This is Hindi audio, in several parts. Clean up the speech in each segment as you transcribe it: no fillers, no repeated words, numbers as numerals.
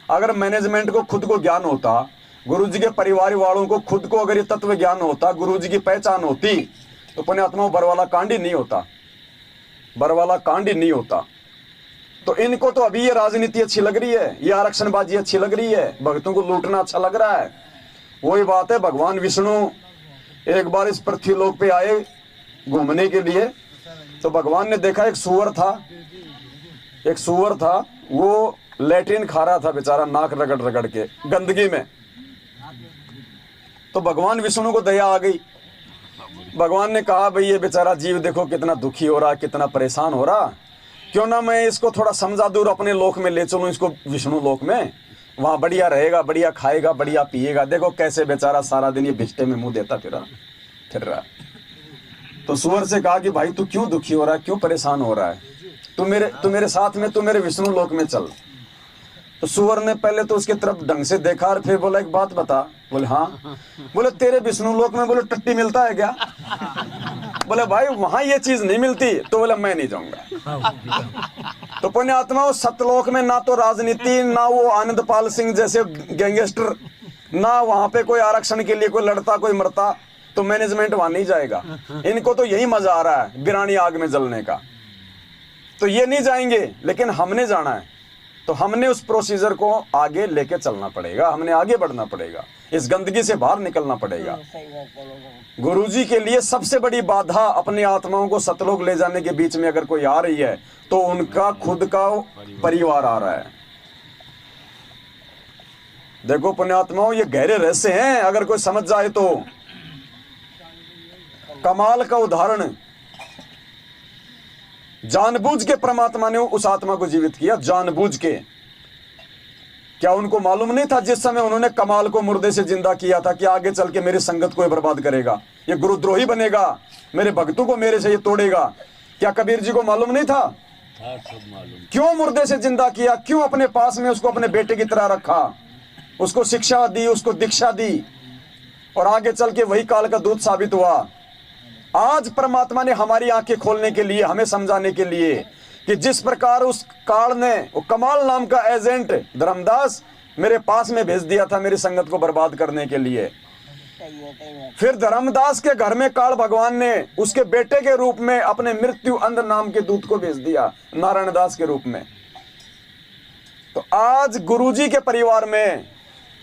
अगर मैनेजमेंट को खुद को ज्ञान होता, गुरुजी के परिवार वालों को खुद को अगर ये तत्व ज्ञान होता, गुरुजी की पहचान होती, तो पुण्यात्माओं बरवाला कांड ही नहीं होता, बरवाला कांड ही नहीं होता। तो इनको तो अभी ये राजनीति अच्छी लग रही है, ये आरक्षणबाजी अच्छी लग रही है, भक्तों को लूटना अच्छा लग रहा है। वही बात है, भगवान विष्णु एक बार इस पृथ्वी लोक पे आए घूमने के लिए, तो भगवान ने देखा एक सूअर था, वो लैट्रिन खा रहा था बेचारा, नाक रगड़ रगड़ के गंदगी में। तो भगवान विष्णु को दया आ गई। भगवान ने कहा भाई ये बेचारा जीव देखो कितना दुखी हो रहा, कितना परेशान हो रहा, क्यों ना मैं इसको थोड़ा समझा दूर, अपने लोक में ले चलूं इसको, विष्णु लोक में, वहां बढ़िया रहेगा, बढ़िया खाएगा, बढ़िया पिएगा। देखो कैसे बेचारा सारा दिन ये भिष्टे में मुंह देता फिर रहा। तो सूअर से कहा कि भाई तू क्यों दुखी हो रहा है, क्यों परेशान हो रहा है, तू मेरे साथ में, तू मेरे विष्णु लोक में चल। तो सूअर ने पहले तो उसके तरफ ढंग से देखा और फिर बोला एक बात बता। बोले हाँ। बोले तेरे विष्णु लोक में बोले टट्टी मिलता है क्या? बोले भाई वहां ये चीज नहीं मिलती। तो बोले मैं नहीं जाऊंगा। तो पुण्यात्मा सतलोक में ना तो राजनीति, ना वो आनंदपाल सिंह जैसे गैंगस्टर, ना वहां पे कोई आरक्षण के लिए कोई लड़ता कोई मरता, तो मैनेजमेंट वहां नहीं जाएगा। इनको तो यही मजा आ रहा है बिरानी आग में जलने का। तो ये नहीं जाएंगे, लेकिन हमने जाना है, तो हमने उस प्रोसीजर को आगे लेके चलना पड़ेगा, हमने आगे बढ़ना पड़ेगा, इस गंदगी से बाहर निकलना पड़ेगा। गुरुजी के लिए सबसे बड़ी बाधा अपनी आत्माओं को सतलोक ले जाने के बीच में अगर कोई आ रही है, तो उनका खुद का परिवार आ रहा है। देखो पुण्यात्माओं, ये गहरे रहस्य हैं, अगर कोई समझ जाए तो। कमाल का उदाहरण, जानबूझ के परमात्मा ने उस आत्मा को जीवित किया, जानबूझ के। क्या उनको मालूम नहीं था जिस समय उन्होंने कमाल को मुर्दे से जिंदा किया था कि आगे चल के मेरी संगत को बर्बाद करेगा, ये गुरुद्रोही बनेगा, मेरे भक्तों को मेरे से ये तोड़ेगा? क्या कबीर जी को मालूम नहीं था? क्यों मुर्दे से जिंदा किया, क्यों अपने पास में उसको अपने बेटे की तरह रखा, उसको शिक्षा दी, उसको दीक्षा दी, और आगे चल के वही काल का दूत साबित हुआ। आज परमात्मा ने हमारी आंखें खोलने के लिए, हमें समझाने के लिए कि जिस प्रकार उस काल ने वो कमाल नाम का एजेंट धर्मदास मेरे पास में भेज दिया था मेरी संगत को बर्बाद करने के लिए, फिर धर्मदास के घर में काल भगवान ने उसके बेटे के रूप में अपने मृत्यु अंध नाम के दूत को भेज दिया, नारायण दास के रूप में। तो आज गुरुजी के परिवार में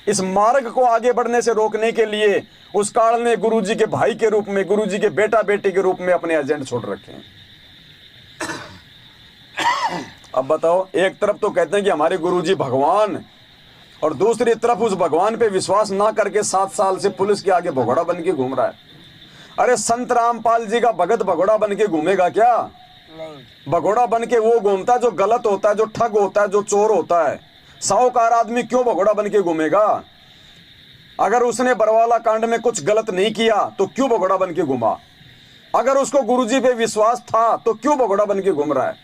इस मार्ग को आगे बढ़ने से रोकने के लिए उस काल ने गुरुजी के भाई के रूप में, गुरुजी के बेटा बेटी के रूप में अपने एजेंट छोड़ रखे हैं। अब बताओ, एक तरफ तो कहते हैं कि हमारे गुरुजी भगवान, और दूसरी तरफ उस भगवान पे विश्वास ना करके 7 साल से पुलिस के आगे भगोड़ा बन के घूम रहा है। अरे संत रामपाल जी का भगत भगोड़ा बन के घूमेगा क्या? भगोड़ा बन के वो घूमता जो गलत होता है, जो ठग होता है, जो चोर होता है। साहूकार आदमी क्यों भगोड़ा बन के घूमेगा? अगर उसने बरवाला कांड में कुछ गलत नहीं किया तो क्यों भगोड़ा बन के घूमा? अगर उसको गुरुजी पे विश्वास था तो क्यों भगोड़ा बन के घूम रहा है?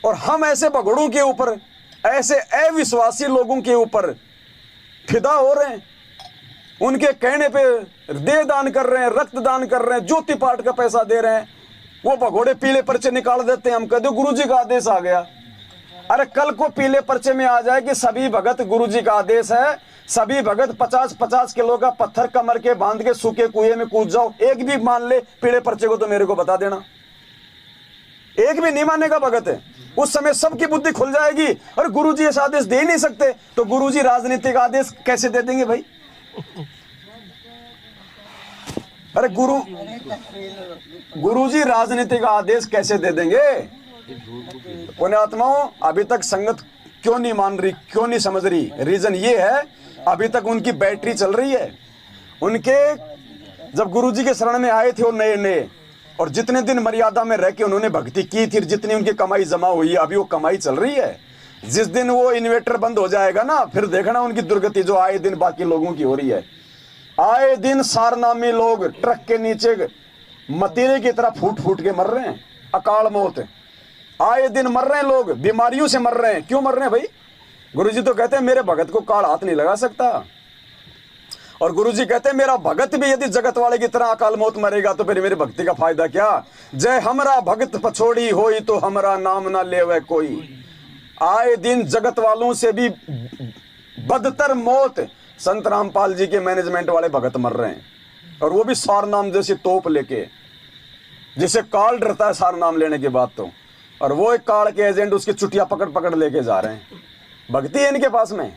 और हम ऐसे भगोड़ों के ऊपर, ऐसे अविश्वासी लोगों के ऊपर फिदा हो रहे हैं, उनके कहने पे देह दान कर रहे हैं, रक्त दान कर रहे हैं, ज्योति पाठ का पैसा दे रहे हैं। वो भगोड़े पीले पर्चे निकाल देते हैं, हम कहते गुरुजी का आदेश आ गया। अरे कल को पीले पर्चे में आ जाए कि सभी भगत, गुरुजी का आदेश है, सभी भगत 50-50 किलो का पत्थर कमर के बांध के सूखे कुएं में कूद जाओ, एक भी मान ले पीले पर्चे को तो मेरे को बता देना। एक भी नहीं मानेगा भगत है, उस समय सबकी बुद्धि खुल जाएगी। और गुरुजी ऐसा आदेश दे ही नहीं सकते, तो गुरुजी राजनीतिक आदेश कैसे दे देंगे भाई? अरे गुरुजी राजनीतिक आदेश कैसे दे देंगे? पुण्यात्माओं, अभी तक संगत क्यों नहीं मान रही, क्यों नहीं समझ रही? रीजन ये है, अभी तक उनकी बैटरी चल रही है। उनके जब गुरुजी के शरण में आए थे वो नए नए, और जितने दिन मर्यादा में रह के उन्होंने भक्ति की थी, जितनी उनकी कमाई जमा हुई है, अभी वो कमाई चल रही है। जिस दिन वो इन्वेटर बंद हो जाएगा ना, फिर देखना उनकी दुर्गति जो आए दिन बाकी लोगों की हो रही है। आए दिन सारनामी लोग ट्रक के नीचे मतीरे की तरह फूट फूट के मर रहे हैं, अकाल मौत। आए दिन मर रहे हैं लोग, बीमारियों से मर रहे हैं। क्यों मर रहे हैं भाई? गुरुजी तो कहते हैं मेरे भगत को काल हाथ नहीं लगा सकता, और गुरुजी कहते हैं मेरा भगत भी यदि जगत वाले की तरह अकाल मौत मरेगा तो फिर मेरी भक्ति का फायदा क्या? जय हमरा भगत पछोड़ी होई तो हमरा नाम ना लेवे कोई। आए दिन जगत वालों से भी बदतर मौत संत रामपाल जी के मैनेजमेंट वाले भगत मर रहे हैं, और वो भी सार नाम जैसी तोप लेके, जिसे काल डरता है सार नाम लेने के बाद तो, और वो एक काल के एजेंट उसकी चुटिया पकड़ पकड़ लेके जा रहे हैं। भक्ति है इनके पास में।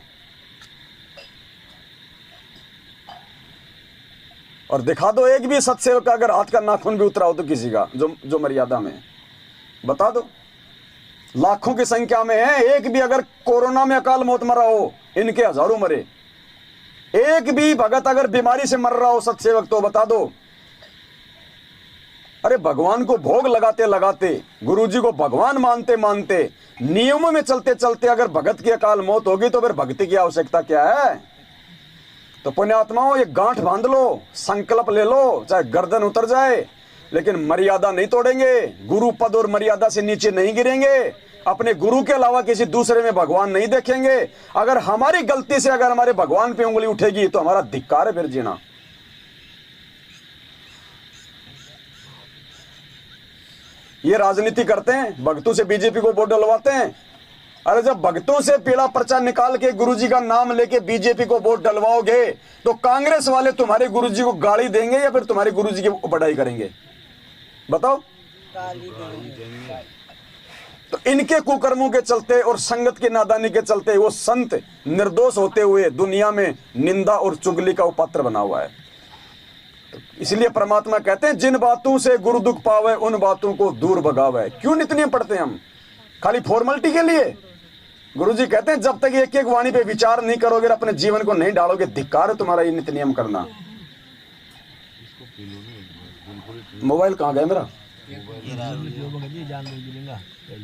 और दिखा दो एक भी सत्सेवक का अगर हाथ का नाखून भी उतरा हो तो किसी का, जो मर्यादा में, बता दो। लाखों की संख्या में है, एक भी अगर कोरोना में अकाल मौत मरा हो, इनके हजारों मरे। एक भी भगत अगर बीमारी से मर रहा हो सत्सेवक तो बता दो। अरे भगवान को भोग लगाते लगाते, गुरु जी को भगवान मानते मानते, नियमों में चलते चलते अगर भगत की अकाल मौत होगी तो फिर भक्ति की आवश्यकता क्या है? तो पुण्यात्माओं, ये गांठ बांध लो, संकल्प ले लो, चाहे गर्दन उतर जाए, लेकिन मर्यादा नहीं तोड़ेंगे, गुरु पद और मर्यादा से नीचे नहीं गिरेंगे, अपने गुरु के अलावा किसी दूसरे में भगवान नहीं देखेंगे। अगर हमारी गलती से अगर हमारे भगवान पे उंगली उठेगी तो हमारा धिक्कार है फिर जीना। ये राजनीति करते हैं, भक्तों से बीजेपी को वोट डलवाते हैं। अरे जब भक्तों से पीला पर्चा निकाल के गुरुजी का नाम लेके बीजेपी को वोट डलवाओगे तो कांग्रेस वाले तुम्हारे गुरुजी को गाली देंगे या फिर तुम्हारे गुरुजी की बड़ाई करेंगे? बताओ। तो इनके कुकर्मों के चलते और संगत की नादानी के चलते वो संत निर्दोष होते हुए दुनिया में निंदा और चुगली का पात्र बना हुआ है। इसलिए परमात्मा कहते हैं, जिन बातों से गुरु दुख पावे उन बातों को दूर भगावे। क्यों नित्य पढ़ते हैं हम? खाली फॉर्मेलिटी के लिए? गुरुजी कहते हैं, जब तक एक एक वाणी पे विचार नहीं करोगे, अपने जीवन को नहीं डालोगे, धिक्कार है तुम्हारा ये नित्य नियम करना। मोबाइल कहाँ गया मेरा?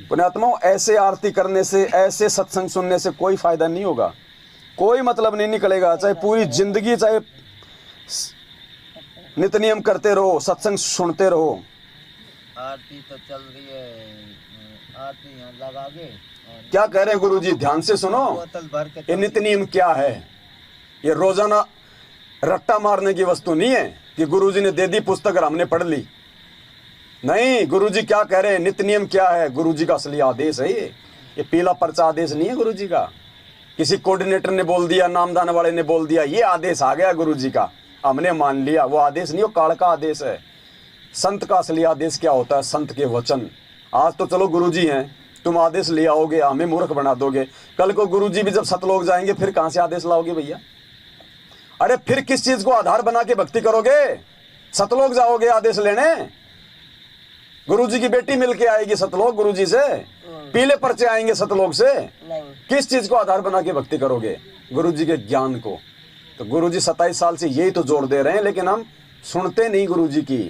पुण्यात्माओं, ऐसे आरती करने से, ऐसे सत्संग सुनने से कोई फायदा नहीं होगा, कोई मतलब नहीं निकलेगा। चाहे पूरी जिंदगी, चाहे नित्य नियम करते रहो, सत्संग सुनते रहो। आरती तो चल रही है, आरती यहाँ लगा के। क्या कह रहे हैं गुरुजी? ध्यान से सुनो। ये नित्य नियम क्या है? ये रोजाना रट्टा मारने की वस्तु नहीं है कि गुरुजी ने दे दी पुस्तक और हमने पढ़ ली। नहीं, गुरुजी क्या कह रहे हैं? नित्य नियम क्या है? गुरुजी का असली आदेश है ये पीला पर्चा आदेश नहीं है गुरुजी का। किसी कोऑर्डिनेटर ने बोल दिया, नामदान वाले ने बोल दिया, ये आदेश आ गया गुरुजी का, हमने मान लिया। वो आदेश नहीं, वो काल का आदेश है। संत का असली आदेश क्या होता है? संत के वचन। आज तो चलो गुरुजी हैं, तुम आदेश ले आओगे, हमें मूर्ख बना दोगे। कल को गुरुजी भी जब सतलोक जाएंगे, फिर कहां से आदेश लाओगे भैया? अरे फिर किस चीज को आधार बना के भक्ति करोगे? सतलोक जाओगे आदेश लेने? गुरुजी की बेटी मिलके आएगी सतलोक गुरुजी से, पीले पर्चे आएंगे सतलोक से। किस चीज को आधार बना के भक्ति करोगे? गुरुजी के ज्ञान को। तो गुरुजी 27 साल से यही तो जोर दे रहे हैं, लेकिन हम सुनते नहीं गुरुजी की।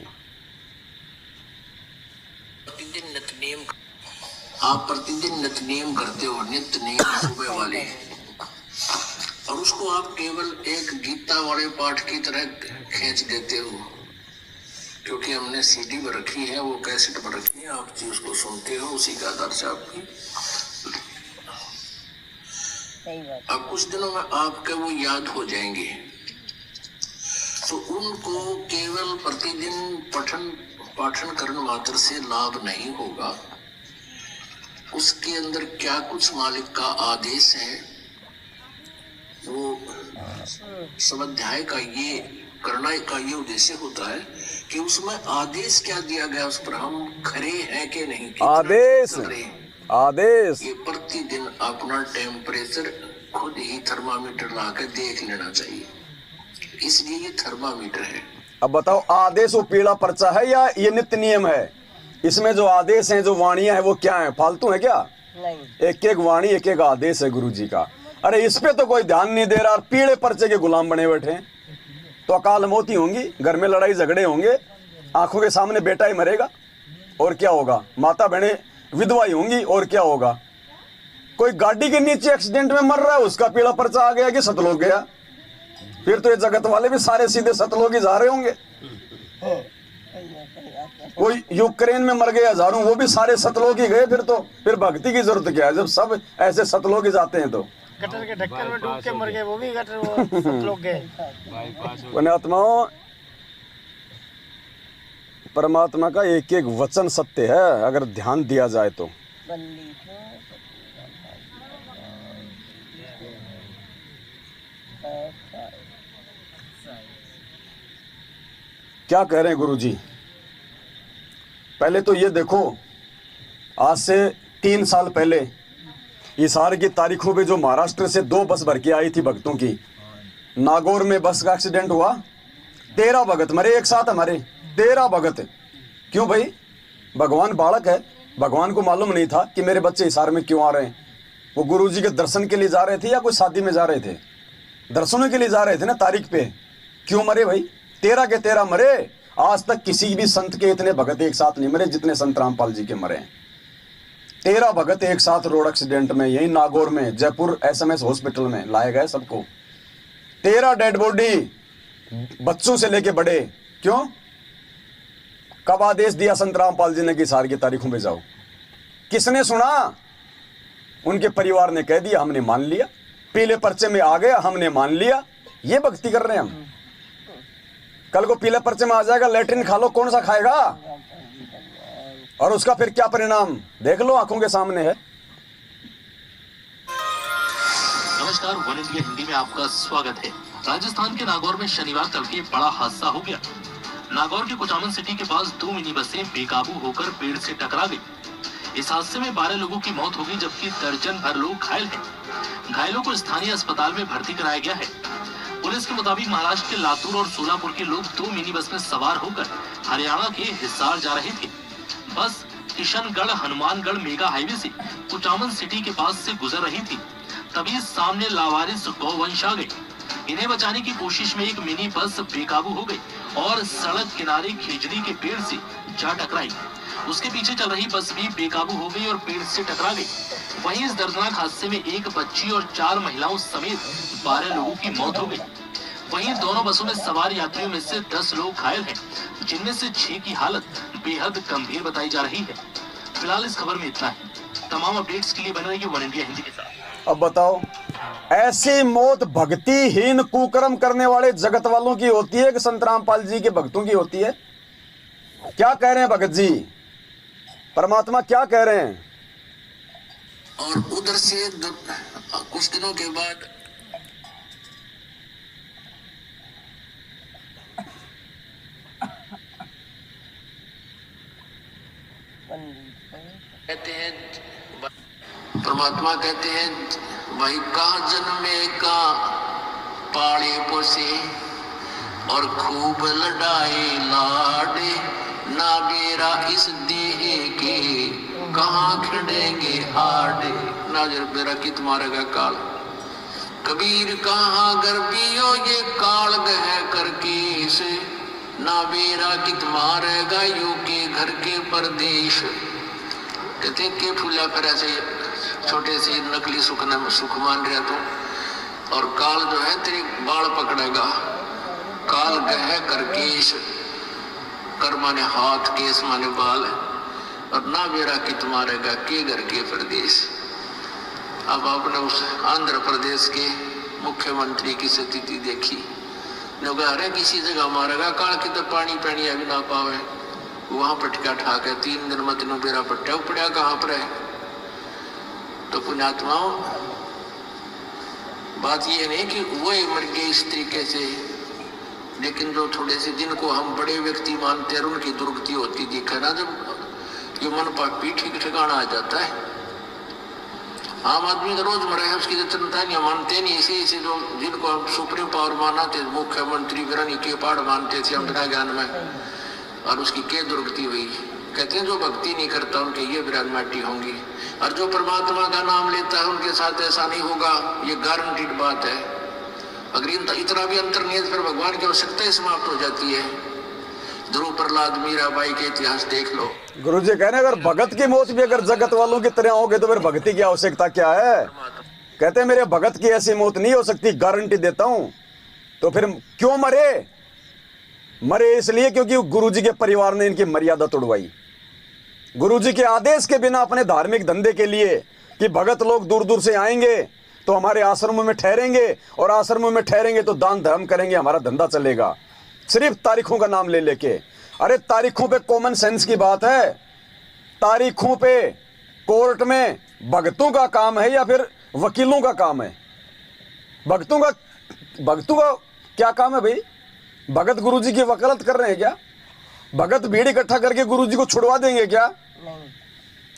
आप प्रतिदिन नित्य नियम करते हो, नित्य नियम सुबह वाले, और उसको आप केवल एक गीता वाले पाठ की तरह खींच देते हो, क्योंकि हमने सीडी पर रखी है, वो कैसेट पर रखी है, आप जी उसको सुनते हो, उसी का आधार से आपकी। अब कुछ दिनों में आपके वो याद हो जाएंगे, तो उनको केवल प्रतिदिन पाठन करने मात्र से लाभ नहीं होगा। उसके अंदर क्या कुछ मालिक का आदेश है, वो स्वाध्याय का ये करना का ये उद्देश्य होता है कि उसमें आदेश क्या दिया गया, उस पर हम खरे हैं कि नहीं। आदेश ये प्रतिदिन अपना टेम्परेचर खुद ही थर्मामीटर ला के देख लेना चाहिए, इसलिए ये थर्मामीटर है। अब बताओ, आदेश वो पीला पर्चा है या ये नित्य नियम है? इसमें जो आदेश हैं, जो वाणियां हैं, वो क्या है? फालतू है क्या? नहीं। एक एक वाणी, एक एक आदेश है गुरुजी का। अरे इस पे तो कोई ध्यान नहीं दे रहा, और पीले पर्चे के गुलाम बने बैठे हैं। तो अकाल मौत ही होंगी, घर में लड़ाई झगड़े होंगे, आंखों के सामने बेटा ही मरेगा, और क्या होगा? माता बहने विधवा ही होंगी, और क्या होगा? कोई गाड़ी के नीचे एक्सीडेंट में मर रहा है, उसका पीला पर्चा आ गया कि सतलोक गया। फिर तो ये जगत वाले भी सारे सीधे सतलोक ही जा रहे होंगे। कोई यूक्रेन में मर गए हजारों, वो भी सारे सतलोक ही गए। फिर भक्ति की जरूरत क्या है जब सब ऐसे सतलोक ही जाते हैं? तो गटर के ढक्कन में डूब के मर गए, वो भी गटर वो सतलोक गए। पुण्यात्माओं, परमात्मा का एक एक वचन सत्य है अगर ध्यान दिया जाए तो। क्या कह रहे हैं गुरुजी? पहले तो ये देखो, आज से 3 साल पहले हिसार की तारीखों पे जो महाराष्ट्र से 2 बस भर के आई थी भक्तों की, नागौर में बस का एक्सीडेंट हुआ, 13 भगत मरे एक साथ हमारे, 13 भगत। क्यों भाई? भगवान बालक है, भगवान को मालूम नहीं था कि मेरे बच्चे हिसार में क्यों आ रहे हैं। वो गुरुजी के दर्शन के लिए जा रहे थे या कोई शादी में जा रहे थे? दर्शनों के लिए जा रहे थे ना तारीख पे। क्यों मरे भाई? 13 के 13 मरे। आज तक किसी भी संत के इतने भगत एक साथ नहीं मरे जितने संत रामपाल जी के मरे हैं। 13 भगत एक साथ रोड एक्सीडेंट में, यही नागौर में, जयपुर SMS हॉस्पिटल में लाए गए सबको। 13 डेड बॉडी, बच्चों से लेके बड़े। क्यों? कब आदेश दिया संत रामपाल जी ने कि हिसार की तारीखों में जाओ? किसने सुना? उनके परिवार ने कह दिया, हमने मान लिया। पीले पर्चे में आ गया, हमने मान लिया। ये भक्ति कर रहे हैं हम। कल को पीले पर्चे में आ जाएगा, लैट्रिन खा लो, कौन सा खाएगा? और उसका फिर क्या परिणाम देख लो, आंखों के सामने है। नमस्कार, वन इंडिया हिंदी में आपका स्वागत है। राजस्थान के नागौर में शनिवार तड़के बड़ा हादसा हो गया। नागौर के कुचामन सिटी के पास 2 मिनी बसें बेकाबू होकर पेड़ से टकरा गई। इस हादसे में 12 लोगों की मौत हो गई, जबकि दर्जन भर लोग घायल हैं। घायलों को स्थानीय अस्पताल में भर्ती कराया गया है। पुलिस के मुताबिक महाराष्ट्र के लातूर और सोलापुर के लोग 2 मिनी बस में सवार होकर हरियाणा के हिसार जा रहे थे। बस किशनगढ़ हनुमानगढ़ मेगा हाईवे से कुचामन सिटी के पास से गुजर रही थी, तभी सामने लावारिस गौवंश आ गए। इन्हें बचाने की कोशिश में एक मिनी बस बेकाबू हो गई और सड़क किनारे खिजड़ी के पेड़ से जा टकराई। उसके पीछे चल रही बस भी बेकाबू हो गई और पेड़ से टकरा गई। वहीं इस दर्दनाक हादसे में एक बच्ची और 4 महिलाओं समेत 12 लोगों की मौत हो गई। वहीं दोनों बसों में सवार यात्रियों में से 10 लोग घायल हैं, जिनमें से 6 की हालत बेहद गंभीर बताई जा रही है। फिलहाल इस खबर में इतना ही। तमाम अपडेट्स के लिए बने रहिए वन इंडिया हिंदी के साथ। अब बताओ, ऐसी मौत भक्तिहीन कुकर्म करने वाले जगत वालों की होती है कि संत रामपाल जी के भक्तों की होती है? क्या कह रहे हैं भगत जी? परमात्मा क्या कह रहे हैं? और उधर से कुछ दिनों के बाद कहते हैं, परमात्मा कहते हैं, भाई का जन्मे का पाले पोसे और खूब लड़ाए लाडे, ना बेरा इस देह के कहाँ खड़ेंगे हाडे, ना जर बेरा कित मारेगा काल। कबीर कहाँ गर्बियो ये काल गह करके से, ना बेरा कित मारेगा यू के घर के परदेश। कहते के फूला पर ऐसे छोटे से नकली सुख मान रहा तो, और काल जो है तेरे बाल पकड़ेगा। काल गह करकेश, कर माने हाथ, केस माने बाल, और ना बेरा कित मारेगा के घर के प्रदेश। अब आपने उस आंध्र प्रदेश के मुख्यमंत्री की स्थिति देखी, अरे किसी जगह मारेगा काल की तो पानी पानी अभी ना पावे, वहां पटका ठाके 3 दिन मत नो बेरा पट्टा पड़ा कहाँ पर है। तो पुण्यात्माओं, बात यह नहीं कि वही मर गए इस तरीके से, लेकिन जो थोड़े से जिनको हम बड़े व्यक्ति मानते हैं उनकी दुर्गति होती दिखे ना, जब ये मन पापी ठीक ठिकाना आ जाता है। आम आदमी तो रोज मरा है, उसकी तो चिंता नहीं, मानते नहीं। इसे जो जिनको हम सुप्रीम पावर माना थे, मुख्यमंत्री विरानी के पाड़ मानते थे हम बिना ज्ञान में, और उसकी क्या दुर्गति हुई। कहते हैं जो भक्ति नहीं करता उनके ये विरान माटी होंगी, और जो परमात्मा का नाम लेता है उनके साथ ऐसा नहीं होगा, ये गारंटीड बात है। अगर इतना भी अंतर नहीं है फिर भगवान की आवश्यकता ही समाप्त हो जाती है। ध्रुव प्रहलाद मीराबाई के इतिहास देख लो। गुरु जी कह रहे हैं, अगर भगत की मौत भी अगर जगत वालों की तरह होगे तो फिर भक्ति की आवश्यकता क्या है? कहते हैं मेरे भगत की ऐसी मौत नहीं हो सकती, गारंटी देता हूं। तो फिर क्यों मरे? मरे इसलिए क्योंकि गुरुजी के परिवार ने इनकी मर्यादा तोड़वाई। गुरुजी के आदेश के बिना अपने धार्मिक धंधे के लिए कि भगत लोग दूर दूर से आएंगे तो हमारे आश्रमों में ठहरेंगे, और आश्रमों में ठहरेंगे तो दान धर्म करेंगे, हमारा धंधा चलेगा, सिर्फ तारीखों का नाम ले लेके। अरे तारीखों पे कॉमन सेंस की बात है। तारीखों पे कोर्ट में भगतों का काम है या फिर वकीलों का काम है? भक्तों का भक्तों का क्या काम है भाई? भगत गुरुजी की वकालत कर रहे हैं क्या? भगत भीड़ इकट्ठा करके गुरुजी को छुड़वा देंगे क्या? नहीं,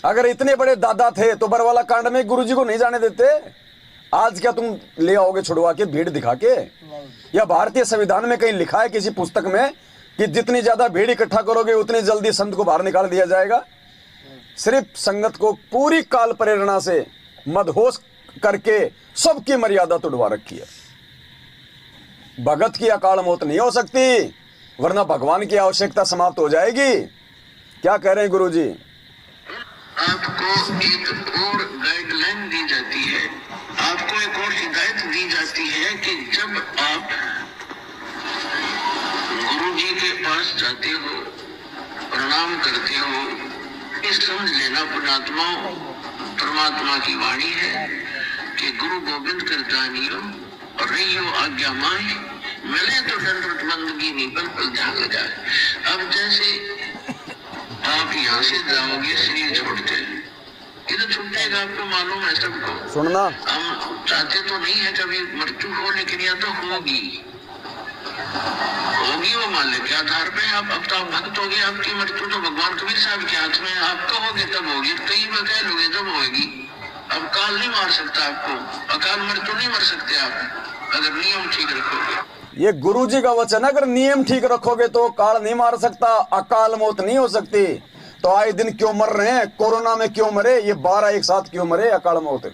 अगर इतने बड़े दादा थे तो बरवाला कांड में गुरुजी को नहीं जाने देते। आज क्या तुम ले आओगे छुड़वा के, भीड़ दिखा के? नहीं, या भारतीय संविधान में कहीं लिखा है किसी पुस्तक में कि जितनी ज्यादा भीड़ इकट्ठा करोगे उतनी जल्दी संत को बाहर निकाल दिया जाएगा? सिर्फ संगत को पूरी काल प्रेरणा से मदहोश करके सबकी मर्यादा तोड़वा रखी है। भगत की अकाल मौत नहीं हो सकती, वरना भगवान की आवश्यकता समाप्त हो जाएगी। क्या कह रहे हैं गुरुजी? आपको एक और गाइडलाइन दी जाती है, आपको एक और हिदायत दी जाती है कि जब आप गुरुजी के पास जाते हो, प्रणाम करते हो, इस समझ लेना परमात्मा की वाणी है कि गुरु गोविंद करता नियम और रहियो आज्ञा माय, मिले तो दंडवत बंदगी नहीं पल ध्यान लगाए। अब जैसे आप यहाँ से जाओगे शरीर छोड़ते, इधर छूटेगा, आपको मालूम है सबको। सुनना, हम चाहते तो नहीं है कभी मृत्यु हो, लेकिन यह तो होगी वो मालिक के आधार पे। आप अब तो भक्त हो गए, आपकी मृत्यु तो भगवान कबीर साहब के हाथ में, आप कहोगे तब होगी, कई बार कह लोगे तब होगी। अब काल नहीं मार सकता आपको, अकाल मृत्यु नहीं मर सकते आप अगर नियम ठीक रखोगे। ये गुरुजी का वचन है, अगर नियम ठीक रखोगे तो काल नहीं मार सकता, अकाल मौत नहीं हो सकती। तो आए दिन क्यों मर रहे हैं? कोरोना में क्यों मरे? ये 12 एक साथ क्यों मरे अकाल मौत?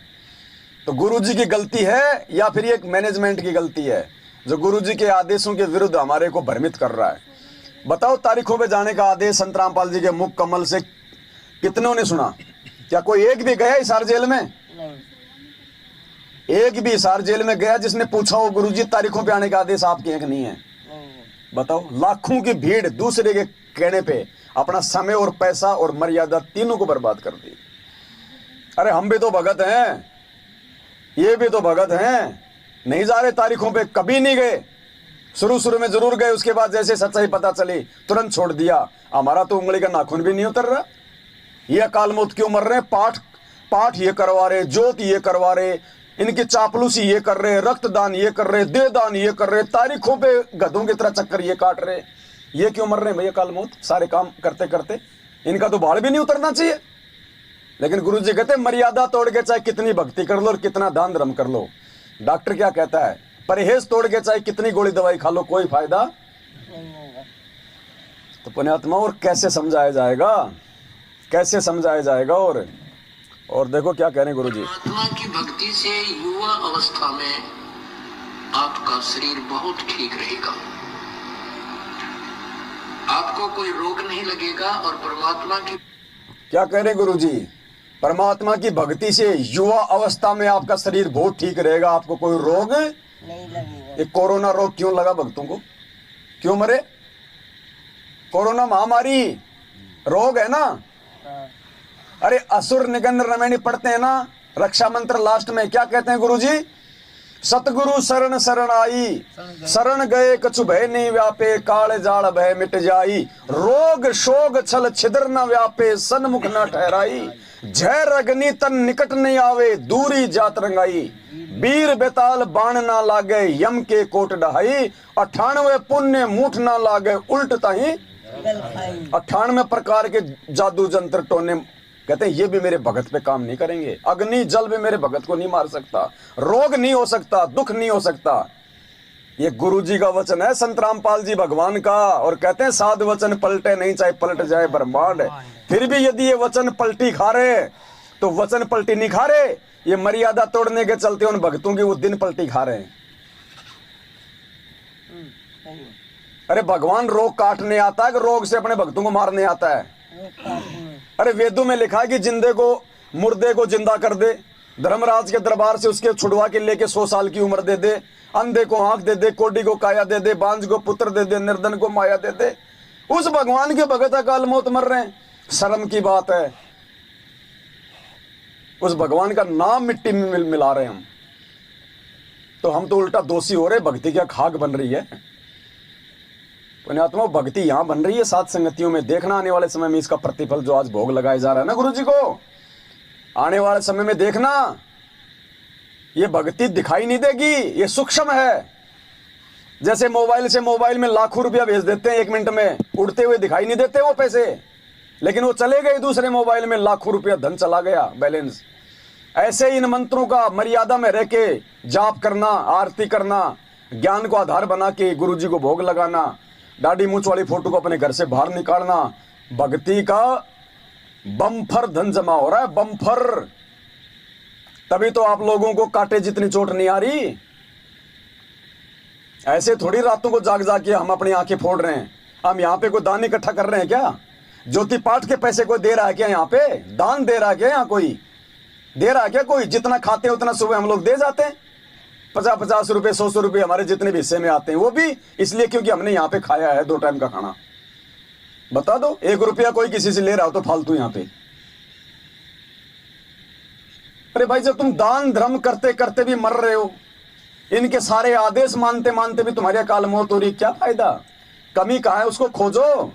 तो गुरुजी की गलती है या फिर ये मैनेजमेंट की गलती है जो गुरुजी के आदेशों के विरुद्ध हमारे को भ्रमित कर रहा है? बताओ, तारीखों पे जाने का आदेश संत रामपाल जी के मुख कमल से कितनों ने सुना? क्या कोई एक भी गया हिसार जेल में? नहीं, एक भी हिसार जेल में गया जिसने पूछा हो गुरुजी तारीखों पे आने का आदेश आपके हैं कि नहीं है? नहीं, बताओ। लाखों की भीड़ दूसरे के कहने पे अपना समय और पैसा और मर्यादा तीनों को बर्बाद कर दी। अरे हम भी तो भगत हैं, ये भी तो भगत हैं, नहीं जा रहे तारीखों पे, कभी नहीं गए। शुरू में जरूर गए, उसके बाद जैसे सच्चाई पता चली तुरंत छोड़ दिया। हमारा तो उंगली का नाखून भी नहीं उतर रहा। ये अकाल मौत क्यों मर रहे हैं? पाठ ये करवा रहे, ज्योत ये करवा रहे, इनकी चापलूसी ये कर रहे, रक्तदान ये कर रहे, देहदान ये कर रहे, तारीखों पे गधों की तरह चक्कर ये काट रहे। ये क्यों मर रहे हैं भैया अकाल मौत? सारे काम करते करते इनका तो बाल भी नहीं उतरना चाहिए। लेकिन गुरु जी कहते हैं मर्यादा तोड़ के चाहे कितनी भक्ति कर लो और कितना दान धर्म कर लो। डॉक्टर क्या कहता है? परहेज तोड़ के चाहे कितनी गोली दवाई खा लो, कोई फायदा नहीं होगा। तो पुण्यात्मा और कैसे समझाया जाएगा? कैसे समझाया जाएगा? और देखो क्या कह रहे हैं गुरु जी। परमात्मा की भक्ति से युवा अवस्था में आपका शरीर बहुत ठीक रहेगा, आपको कोई रोग नहीं लगेगा। और परमात्मा की क्या कह रहे हैं गुरु जी? परमात्मा की भक्ति से युवा अवस्था में आपका शरीर बहुत ठीक रहेगा, आपको कोई रोग नहीं लगेगा। ये कोरोना रोग क्यों लगा भक्तों को? क्यों मरे? कोरोना महामारी रोग है ना। हाँ, अरे असुर निगंध रमैनी पढ़ते हैं ना रक्षा मंत्र, लास्ट में क्या कहते हैं गुरु जी? सतगुरु शरण शरण आई, शरण गए कछु भय नहीं व्यापे, काल जाल भय मिट जाई, रोग शोग छल छिद्र न व्यापे, सन्मुख न ठहराई, जय रगनी तन निकट नहीं आवे, दूरी जात रंगाई, वीर बेताल बाण ना लागे, यम के कोट डहाई, 98 पुण्य मूठ ना लागे, उल्ट ताही गल खाई। 98 प्रकार के जादू जंत्र टोने। कहते हैं ये भी मेरे भगत पे काम नहीं करेंगे। अग्नि जल भी मेरे भगत को नहीं मार सकता, रोग नहीं हो सकता, दुख नहीं हो सकता। ये गुरु जी का वचन है, संत रामपाल जी भगवान का। और कहते हैं साध वचन पलटे नहीं, चाहे पलट जाए ब्रह्मांड। फिर भी यदि ये वचन पलटी खा रहे तो वचन पलटी नहीं खा रहे, ये मर्यादा तोड़ने के चलते उन भक्तों की वो दिन पलटी खा रहे हैं। सही। अरे भगवान रोग काटने आता है कि रोग से अपने भक्तों को मारने आता है? वो काटने। अरे वेदों में लिखा है कि जिंदे को मुर्दे को जिंदा कर दे, धर्मराज के दरबार से उसके छुड़वा के लेके 100 साल की उम्र दे दे, अंधे को आंख दे दे, कोडी को काया दे दे, बांझ को पुत्र दे दे, निर्धन को माया दे दे। उस भगवान के भगत अकाल मौत मर रहे हैं। शर्म की बात है। उस भगवान का नाम मिट्टी में मिला रहे हम, तो हम तो उल्टा दोषी हो रहे। भक्ति क्या खाक बन रही है? पुण्यात्मा भक्ति यहां बन रही है सात संगतियों में। देखना आने वाले समय में इसका प्रतिफल जो आज भोग लगाया जा रहा है ना गुरु जी को, आने वाले समय में देखना ये भक्ति दिखाई नहीं देगी। ये सूक्ष्म है, जैसे मोबाइल से मोबाइल में लाखों रुपया भेज देते हैं 1 मिनट में, उड़ते हुए दिखाई नहीं देते वो पैसे, लेकिन वो चले गए दूसरे मोबाइल में, लाखों रुपया धन चला गया, बैलेंस। ऐसे इन मंत्रों का मर्यादा में रह के जाप करना, आरती करना, ज्ञान को आधार बना के गुरु जी को भोग लगाना, दाढ़ी मूंछ वाली फोटो को अपने घर से बाहर निकालना, भक्ति का बम्फर धन जमा हो रहा है, बम्फर। तभी तो आप लोगों को कांटे जितनी चोट नहीं आ रही। ऐसे थोड़ी रातों को जाग जाग के हम अपनी आंखें फोड़ रहे हैं। हम यहाँ पे कोई दान इकट्ठा कर रहे हैं क्या? ज्योति पाठ के पैसे कोई दे रहा है क्या? यहाँ पे दान दे रहा है क्या? यहाँ कोई दे रहा है क्या? कोई जितना खाते हैं उतना सुबह हम लोग दे जाते हैं, 50-50 रुपए, 100 रुपए हमारे जितने भी हिस्से में आते हैं, वो भी इसलिए क्योंकि हमने यहाँ पे खाया है 2 टाइम का खाना। बता दो, 1 रुपया कोई किसी से ले रहा हो तो फालतू यहाँ पे। अरे भाई, जब तुम दान धर्म करते करते भी मर रहे हो, इनके सारे आदेश मानते मानते भी तुम्हारी अकाल मौत हो रही, क्या फायदा? कमी कहाँ है उसको खोजो।